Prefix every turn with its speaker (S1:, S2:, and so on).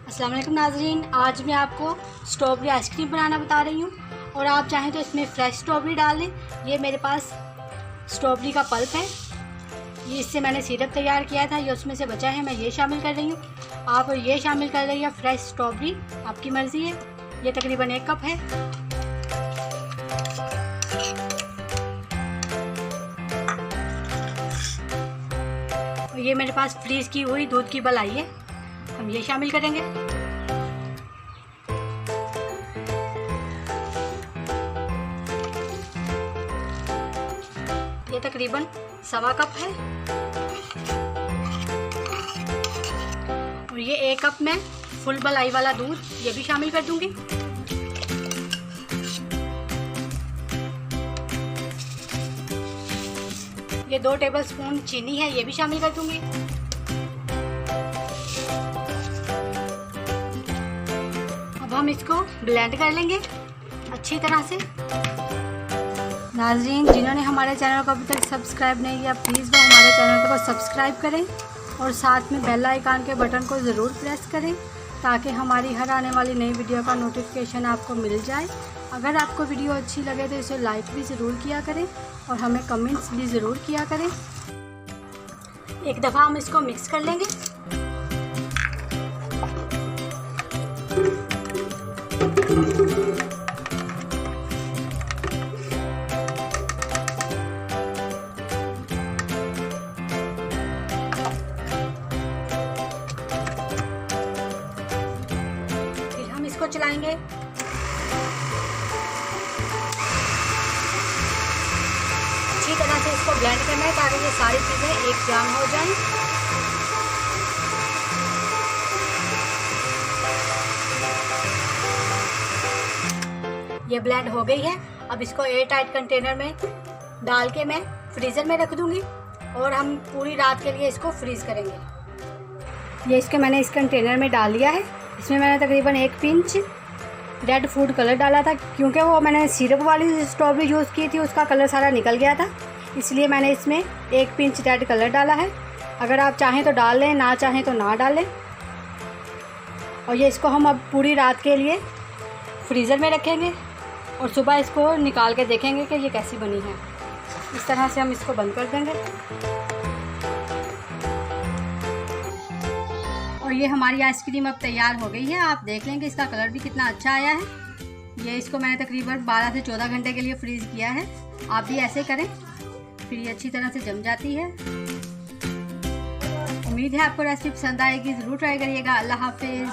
S1: अस्सलाम वालेकुम नाज़रीन, आज मैं आपको स्ट्रॉबेरी आइसक्रीम बनाना बता रही हूँ। और आप चाहें तो इसमें फ्रेश स्ट्रॉबेरी डाल लें। ये मेरे पास स्ट्रॉबेरी का पल्प है, ये इससे मैंने सिरप तैयार किया था, ये उसमें से बचा है, मैं ये शामिल कर रही हूँ। आप ये शामिल कर रही है फ्रेश स्ट्रॉबेरी, आपकी मर्ज़ी है। ये तकरीबन 1 कप है। और ये मेरे पास फ्रीज़ की हुई दूध की मलाई है, हम ये शामिल करेंगे। ये तकरीबन 1.25 कप है। और ये 1 कप में फुल मलाई वाला दूध, ये भी शामिल कर दूंगी। ये 2 टेबलस्पून चीनी है, ये भी शामिल कर दूंगी। अब हम इसको ब्लेंड कर लेंगे अच्छी तरह से। नाज़रीन, जिन्होंने हमारे चैनल को अभी तक सब्सक्राइब नहीं किया, प्लीज़ वो हमारे चैनल को सब्सक्राइब करें और साथ में बेल आइकन के बटन को ज़रूर प्रेस करें ताकि हमारी हर आने वाली नई वीडियो का नोटिफिकेशन आपको मिल जाए। अगर आपको वीडियो अच्छी लगे तो इसे लाइक भी ज़रूर किया करें और हमें कमेंट्स भी ज़रूर किया करें। एक दफ़ा हम इसको मिक्स कर लेंगे। फिर हम इसको चलाएंगे। अच्छी तरह से इसको ब्लेंड करना है ताकि ये सारी चीज़ें एक जान हो जाएं। ये ब्लेंड हो गई है। अब इसको एयर टाइट कंटेनर में डाल के मैं फ्रीज़र में रख दूंगी और हम पूरी रात के लिए इसको फ्रीज़ करेंगे। ये इसके मैंने इस कंटेनर में डाल लिया है। इसमें मैंने तकरीबन 1 पिंच रेड फूड कलर डाला था, क्योंकि वो मैंने सिरप वाली स्ट्रॉबेरी यूज़ की थी, उसका कलर सारा निकल गया था, इसलिए मैंने इसमें 1 पिंच रेड कलर डाला है। अगर आप चाहें तो डाल लें, ना चाहें तो ना डालें। और ये इसको हम अब पूरी रात के लिए फ्रीज़र में रखेंगे और सुबह इसको निकाल के देखेंगे कि ये कैसी बनी है। इस तरह से हम इसको बंद कर देंगे। और ये हमारी आइसक्रीम अब तैयार हो गई है। आप देख लेंगे इसका कलर भी कितना अच्छा आया है। ये इसको मैंने तकरीबन 12 से 14 घंटे के लिए फ्रीज़ किया है। आप भी ऐसे करें, फिर ये अच्छी तरह से जम जाती है। उम्मीद है आपको रेसिपी पसंद आएगी, ज़रूर ट्राई करिएगा। अल्लाह हाफिज़।